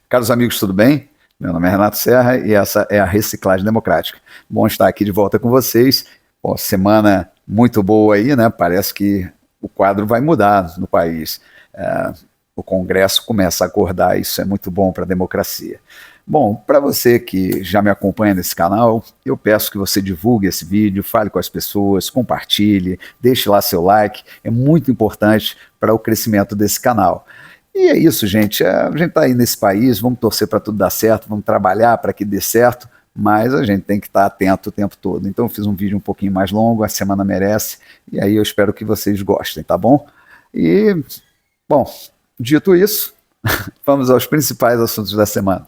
Caros amigos, tudo bem? Meu nome é Renato Serra e essa é a Reciclagem Democrática. Bom estar aqui de volta com vocês. Bom, semana muito boa aí, né? Parece que o quadro vai mudar no país. O Congresso começa a acordar, isso é muito bom para a democracia. Bom, para você que já me acompanha nesse canal, eu peço que você divulgue esse vídeo, fale com as pessoas, compartilhe, deixe lá seu like, é muito importante para o crescimento desse canal. E é isso, gente. A gente está aí nesse país, vamos torcer para tudo dar certo, vamos trabalhar para que dê certo, mas a gente tem que estar atento o tempo todo. Então eu fiz um vídeo um pouquinho mais longo, a semana merece, e aí eu espero que vocês gostem, tá bom? E, bom, dito isso, vamos aos principais assuntos da semana.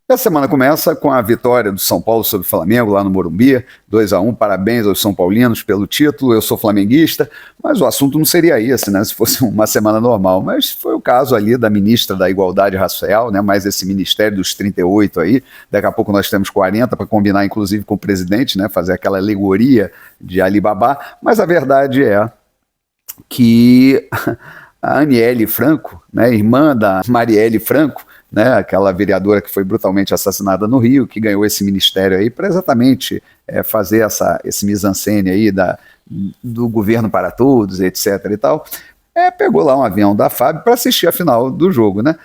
A semana começa com a vitória do São Paulo sobre o Flamengo lá no Morumbi, 2-1, parabéns aos São Paulinos pelo título, eu sou flamenguista, mas o assunto não seria esse, né, se fosse uma semana normal, mas foi o caso ali da ministra da Igualdade Racial, né, mais esse ministério dos 38 aí, daqui a pouco nós temos 40 para combinar inclusive com o presidente, né, fazer aquela alegoria de Alibaba, mas a verdade é que a Aniele Franco, né, irmã da Marielle Franco, né, aquela vereadora que foi brutalmente assassinada no Rio, que ganhou esse ministério aí para exatamente fazer esse mise-en-scène aí do governo para todos, etc. e tal, pegou lá um avião da FAB para assistir a final do jogo, né?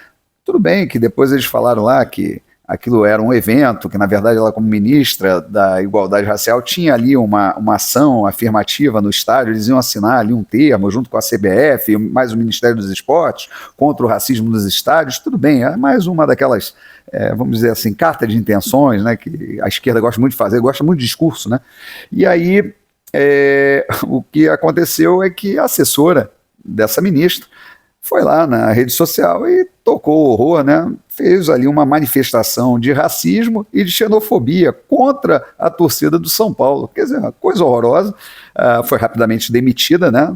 Tudo bem que depois eles falaram lá que aquilo era um evento, que na verdade ela como ministra da Igualdade Racial tinha ali uma ação afirmativa no estádio, eles iam assinar ali um termo junto com a CBF, mais o Ministério dos Esportes, contra o racismo nos estádios, tudo bem, é mais uma daquelas, vamos dizer assim, carta de intenções, né, que a esquerda gosta muito de fazer, gosta muito de discurso, né, e aí o que aconteceu é que a assessora dessa ministra foi lá na rede social e tocou o horror, né? Fez ali uma manifestação de racismo e de xenofobia contra a torcida do São Paulo. Quer dizer, uma coisa horrorosa. Foi rapidamente demitida, né?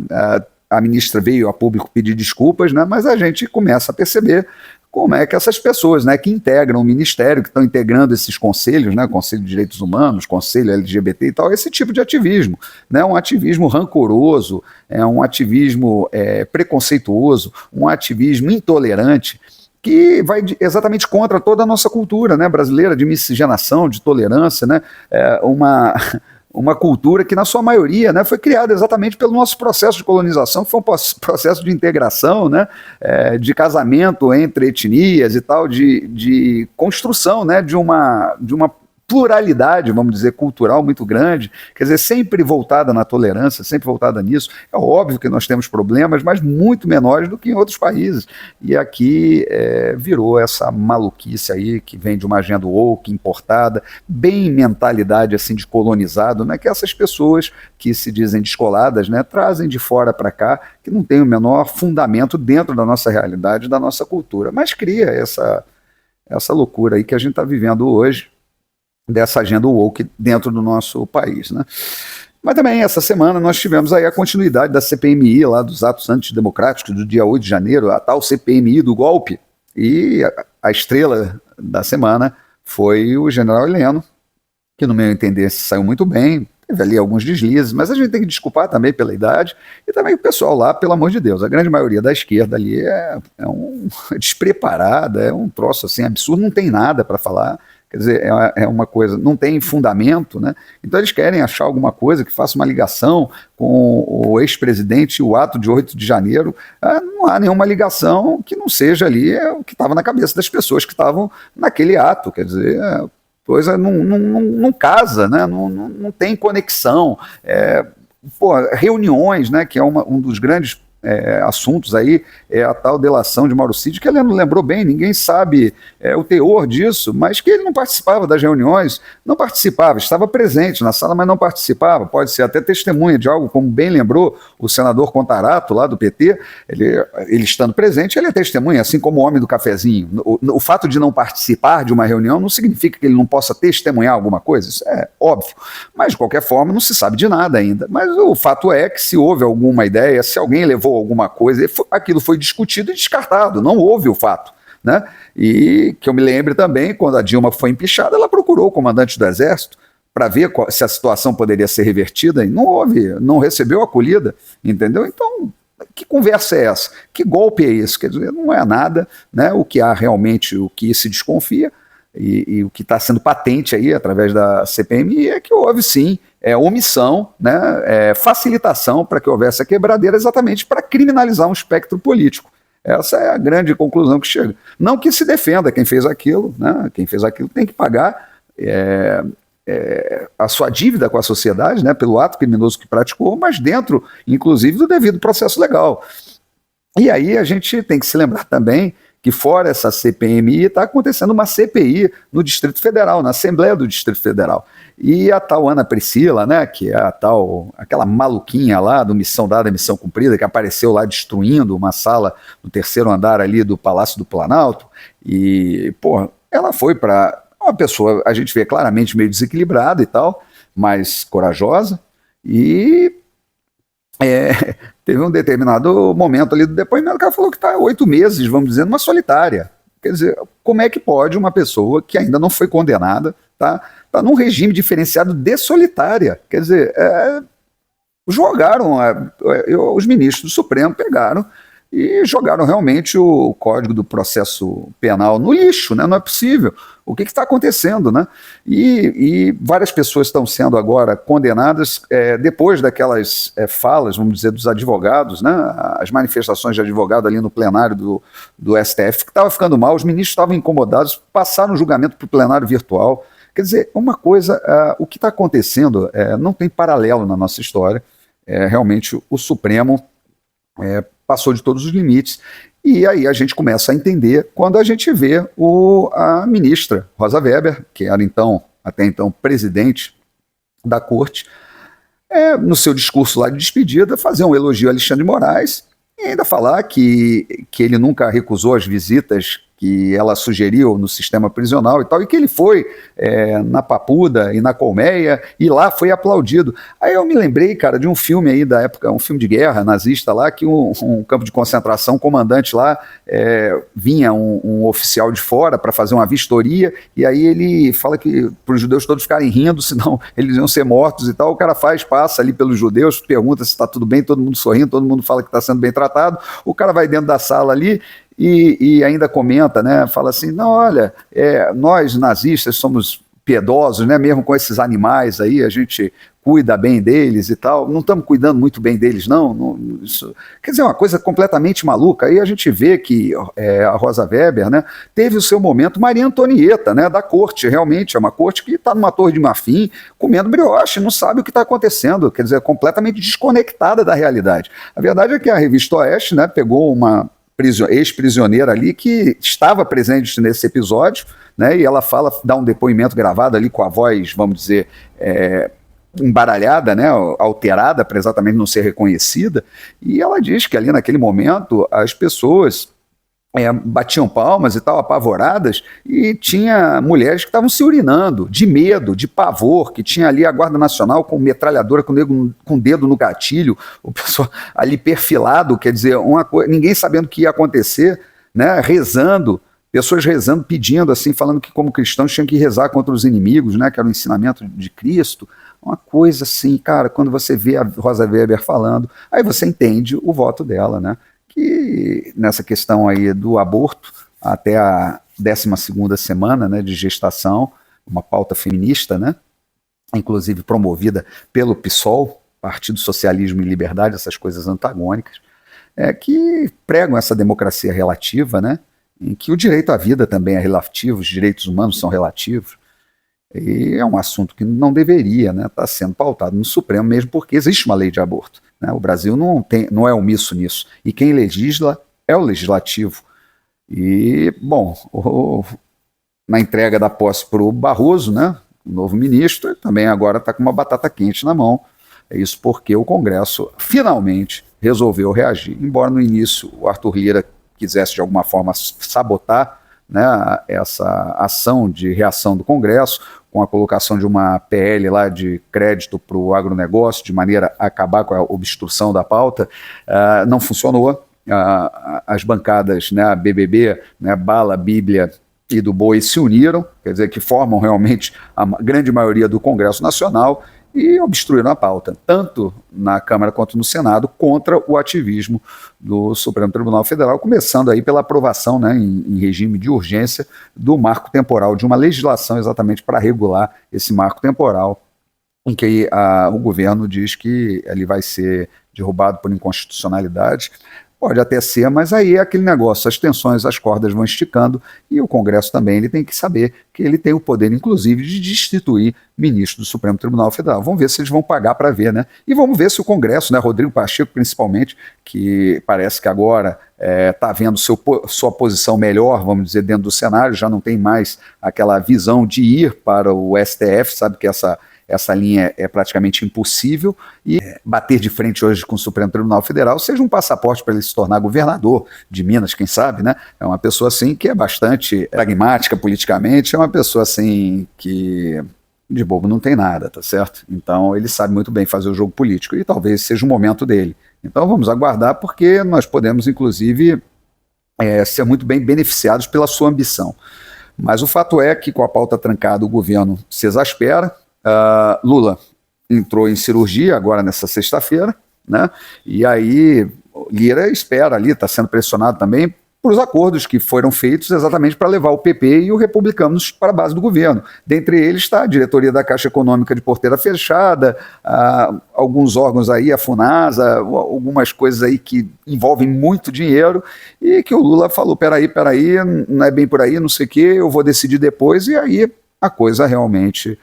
A ministra veio a público pedir desculpas, né? Mas a gente começa a perceber como é que essas pessoas, né, que integram o ministério, que estão integrando esses conselhos, né, Conselho de Direitos Humanos, Conselho LGBT e tal, esse tipo de ativismo, né, um ativismo rancoroso, um ativismo preconceituoso, um ativismo intolerante, que vai exatamente contra toda a nossa cultura, né, brasileira, de miscigenação, de tolerância, né, uma cultura que, na sua maioria, né, foi criada exatamente pelo nosso processo de colonização, que foi um processo de integração, né, de casamento entre etnias e tal, de construção, né, de uma pluralidade, vamos dizer, cultural muito grande, quer dizer, sempre voltada na tolerância, sempre voltada nisso. É óbvio que nós temos problemas, mas muito menores do que em outros países. E aqui virou essa maluquice aí, que vem de uma agenda woke, importada, bem mentalidade assim de colonizado, né, que essas pessoas que se dizem descoladas, né, trazem de fora para cá, que não tem o menor fundamento dentro da nossa realidade, da nossa cultura, mas cria essa loucura aí que a gente está vivendo hoje, dessa agenda woke dentro do nosso país, né? Mas também essa semana nós tivemos aí a continuidade da CPMI lá dos atos antidemocráticos do dia 8 de janeiro, a tal CPMI do golpe, e a estrela da semana foi o general Heleno, que no meu entender saiu muito bem, teve ali alguns deslizes, mas a gente tem que desculpar também pela idade, e também o pessoal lá, pelo amor de Deus, a grande maioria da esquerda ali é despreparada, é um troço assim absurdo, não tem nada para falar. Quer dizer, é uma coisa, não tem fundamento, né? Então eles querem achar alguma coisa que faça uma ligação com o ex-presidente e o ato de 8 de janeiro. Não há nenhuma ligação que não seja ali o que estava na cabeça das pessoas que estavam naquele ato. Quer dizer, coisa não casa, né? Não tem conexão. Reuniões, né? Que é um dos grandes assuntos aí, a tal delação de Mauro Cid, que ele não lembrou bem, ninguém sabe o teor disso, mas que ele não participava das reuniões, não participava, estava presente na sala, mas não participava, pode ser até testemunha de algo, como bem lembrou o senador Contarato, lá do PT, ele estando presente, ele é testemunha, assim como o homem do cafezinho. O fato de não participar de uma reunião não significa que ele não possa testemunhar alguma coisa, isso é óbvio, mas de qualquer forma não se sabe de nada ainda, mas o fato é que se houve alguma ideia, se alguém levou alguma coisa, aquilo foi discutido e descartado, não houve o fato, né? E que eu me lembre também, quando a Dilma foi empichada, ela procurou o comandante do Exército para ver se a situação poderia ser revertida, e não houve, não recebeu acolhida, entendeu? Então, que conversa é essa? Que golpe é esse? Quer dizer, não é nada, né? O que há realmente, o que se desconfia, e o que está sendo patente aí através da CPMI é que houve sim omissão, né, facilitação para que houvesse a quebradeira, exatamente para criminalizar um espectro político. Essa é a grande conclusão que chega. Não que se defenda quem fez aquilo, né? Quem fez aquilo tem que pagar a sua dívida com a sociedade, né, pelo ato criminoso que praticou, mas dentro, inclusive, do devido processo legal. E aí a gente tem que se lembrar também que fora essa CPMI está acontecendo uma CPI no Distrito Federal, na Assembleia do Distrito Federal. E a tal Ana Priscila, né, que é aquela maluquinha lá do Missão Dada, Missão Cumprida, que apareceu lá destruindo uma sala no terceiro andar ali do Palácio do Planalto, e, pô, ela foi para uma pessoa, a gente vê claramente meio desequilibrada e tal, mas corajosa, e teve um determinado momento ali do depoimento que ela falou que está 8 meses, vamos dizer, numa solitária. Quer dizer, como é que pode uma pessoa que ainda não foi condenada tá num regime diferenciado de solitária? Quer dizer, jogaram, os ministros do Supremo pegaram e jogaram realmente o Código do Processo Penal no lixo, né? Não é possível. O que está acontecendo, né? E várias pessoas estão sendo agora condenadas depois daquelas falas, vamos dizer, dos advogados, né? As manifestações de advogado ali no plenário do STF, que estava ficando mal, os ministros estavam incomodados, passaram o julgamento para o plenário virtual. Quer dizer, uma coisa, o que está acontecendo não tem paralelo na nossa história. Realmente o Supremo passou de todos os limites. E aí a gente começa a entender quando a gente vê a ministra Rosa Weber, que era até então presidente da corte, no seu discurso lá de despedida, fazer um elogio a Alexandre de Moraes e ainda falar que ele nunca recusou as visitas que ela sugeriu no sistema prisional e tal, e que ele foi na Papuda e na Colmeia, e lá foi aplaudido. Aí eu me lembrei, cara, de um filme aí da época, um filme de guerra nazista lá, que um campo de concentração, um comandante lá, vinha um oficial de fora para fazer uma vistoria, e aí ele fala que para os judeus todos ficarem rindo, senão eles iam ser mortos e tal. O cara passa ali pelos judeus, pergunta se está tudo bem, todo mundo sorrindo, todo mundo fala que está sendo bem tratado, o cara vai dentro da sala ali, e ainda comenta, né, fala assim, não, olha, nós nazistas somos piedosos, né, mesmo com esses animais aí, a gente cuida bem deles e tal, não estamos cuidando muito bem deles não, isso, quer dizer, uma coisa completamente maluca. Aí a gente vê que a Rosa Weber, né, teve o seu momento Maria Antonieta, né, da corte, realmente é uma corte que está numa torre de marfim, comendo brioche, não sabe o que está acontecendo, quer dizer, completamente desconectada da realidade. A verdade é que a revista Oeste, né, pegou uma ex-prisioneira ali que estava presente nesse episódio, né, e ela dá um depoimento gravado ali com a voz, vamos dizer, embaralhada, né, alterada para exatamente não ser reconhecida, e ela diz que ali naquele momento as pessoas batiam palmas e tal, apavoradas, e tinha mulheres que estavam se urinando, de medo, de pavor, que tinha ali a Guarda Nacional com metralhadora, com o dedo no gatilho, o pessoal ali perfilado, quer dizer, ninguém sabendo o que ia acontecer, né, rezando, pessoas rezando, pedindo, assim, falando que como cristãos tinham que rezar contra os inimigos, né, que era o ensinamento de Cristo, uma coisa assim, cara, quando você vê a Rosa Weber falando, aí você entende o voto dela, né, que nessa questão aí do aborto, até a 12ª semana, né, de gestação, uma pauta feminista, né, inclusive promovida pelo PSOL, Partido Socialismo e Liberdade, essas coisas antagônicas, que pregam essa democracia relativa, né, em que o direito à vida também é relativo, os direitos humanos são relativos, e é um assunto que não deveria, né, estar sendo pautado no Supremo, mesmo porque existe uma lei de aborto. Né? O Brasil não é omisso nisso. E quem legisla é o legislativo. E, bom, na entrega da posse para o Barroso, né, o novo ministro, ele também agora está com uma batata quente na mão. É isso porque o Congresso finalmente resolveu reagir. Embora no início o Arthur Lira quisesse de alguma forma sabotar, né, essa ação de reação do Congresso, com a colocação de uma PL lá de crédito para o agronegócio, de maneira a acabar com a obstrução da pauta, não funcionou. As bancadas, né, a BBB, né, Bala, Bíblia e do Boi se uniram, quer dizer, que formam realmente a grande maioria do Congresso Nacional, e obstruíram a pauta, tanto na Câmara quanto no Senado, contra o ativismo do Supremo Tribunal Federal, começando aí pela aprovação, né, em regime de urgência do marco temporal, de uma legislação exatamente para regular esse marco temporal, em que o governo diz que ele vai ser derrubado por inconstitucionalidade. Pode até ser, mas aí é aquele negócio, as tensões, as cordas vão esticando e o Congresso também ele tem que saber que ele tem o poder, inclusive, de destituir ministros do Supremo Tribunal Federal. Vamos ver se eles vão pagar para ver, né? E vamos ver se o Congresso, né, Rodrigo Pacheco principalmente, que parece que agora está vendo sua posição melhor, vamos dizer, dentro do cenário, já não tem mais aquela visão de ir para o STF, sabe que essa linha é praticamente impossível, e bater de frente hoje com o Supremo Tribunal Federal seja um passaporte para ele se tornar governador de Minas, quem sabe, né? É uma pessoa assim que é bastante pragmática politicamente, é uma pessoa assim que de bobo não tem nada, tá certo? Então ele sabe muito bem fazer o jogo político e talvez seja o momento dele. Então vamos aguardar, porque nós podemos inclusive ser muito bem beneficiados pela sua ambição. Mas o fato é que com a pauta trancada o governo se exaspera. Lula entrou em cirurgia agora nessa sexta-feira, né? E aí Lira espera ali, está sendo pressionado também por os acordos que foram feitos exatamente para levar o PP e o Republicanos para a base do governo. Dentre eles está a diretoria da Caixa Econômica de porteira fechada, alguns órgãos aí, a Funasa, algumas coisas aí que envolvem muito dinheiro, e que o Lula falou, peraí, não é bem por aí, não sei o quê, eu vou decidir depois, e aí a coisa realmente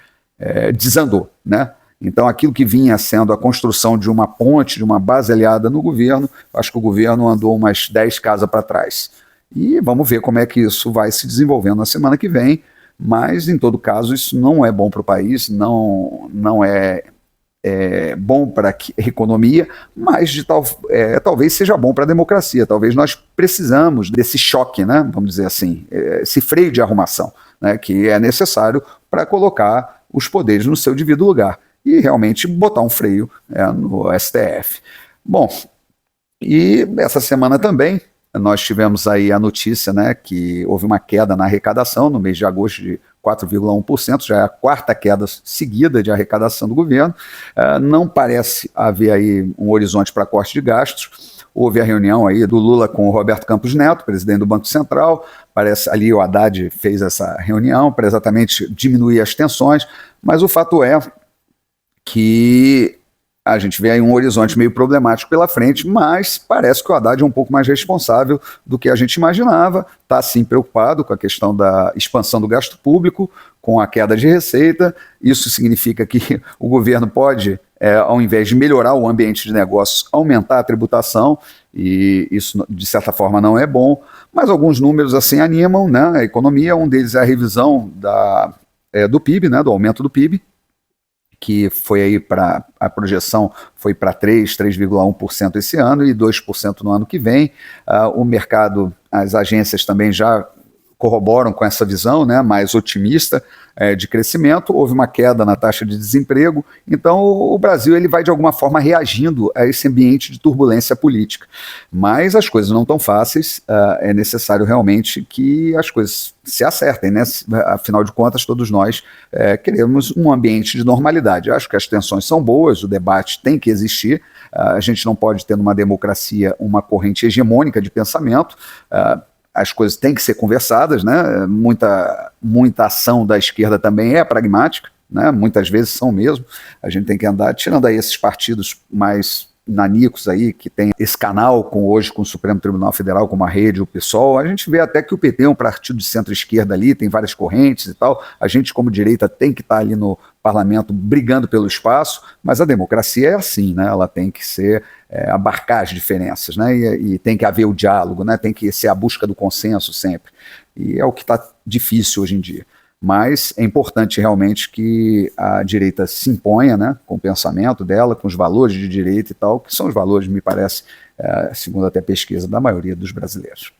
desandou, né? Então aquilo que vinha sendo a construção de uma ponte, de uma base aliada no governo, acho que o governo andou umas 10 casas para trás. E vamos ver como é que isso vai se desenvolvendo na semana que vem, mas em todo caso isso não é bom para o país, não é bom para a economia, mas talvez seja bom para a democracia. Talvez nós precisamos desse choque, né? Vamos dizer assim, esse freio de arrumação, né? Que é necessário para colocar os poderes no seu devido lugar e realmente botar um freio no STF. Bom, e essa semana também nós tivemos aí a notícia, né, que houve uma queda na arrecadação no mês de agosto de 4,1%, já é a quarta queda seguida de arrecadação do governo. Não parece haver aí um horizonte para corte de gastos. Houve a reunião aí do Lula com o Roberto Campos Neto, presidente do Banco Central. Parece ali o Haddad fez essa reunião para exatamente diminuir as tensões, mas o fato é que a gente vê aí um horizonte meio problemático pela frente, mas parece que o Haddad é um pouco mais responsável do que a gente imaginava, está sim preocupado com a questão da expansão do gasto público, com a queda de receita. Isso significa que o governo pode, ao invés de melhorar o ambiente de negócios, aumentar a tributação, e isso de certa forma não é bom, mas alguns números assim animam, né, a economia. Um deles é a revisão do PIB, né, do aumento do PIB, que foi aí para a projeção foi para 3,1% esse ano e 2% no ano que vem. O mercado, as agências também já corroboram com essa visão, né, mais otimista de crescimento. Houve uma queda na taxa de desemprego, então o Brasil ele vai de alguma forma reagindo a esse ambiente de turbulência política. Mas as coisas não estão fáceis, é necessário realmente que as coisas se acertem, né? Afinal de contas, todos nós queremos um ambiente de normalidade. Acho que as tensões são boas, o debate tem que existir, a gente não pode ter numa democracia uma corrente hegemônica de pensamento. As coisas têm que ser conversadas, né? Muita ação da esquerda também é pragmática, né? Muitas vezes são mesmo. A gente tem que andar, tirando aí esses partidos mais nanicos aí, que tem esse canal hoje com o Supremo Tribunal Federal, como a Rede, o PSOL, a gente vê até que o PT é um partido de centro-esquerda ali, tem várias correntes e tal. A gente, como direita, tem que estar ali no parlamento brigando pelo espaço, mas a democracia é assim, né? Ela tem que ser abarcar as diferenças, né? E tem que haver o diálogo, né? Tem que ser a busca do consenso sempre. E é o que está difícil hoje em dia. Mas é importante realmente que a direita se imponha, né, com o pensamento dela, com os valores de direita e tal, que são os valores, me parece, segundo até a pesquisa, da maioria dos brasileiros.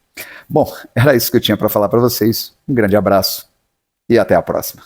Bom, era isso que eu tinha para falar para vocês. Um grande abraço e até a próxima.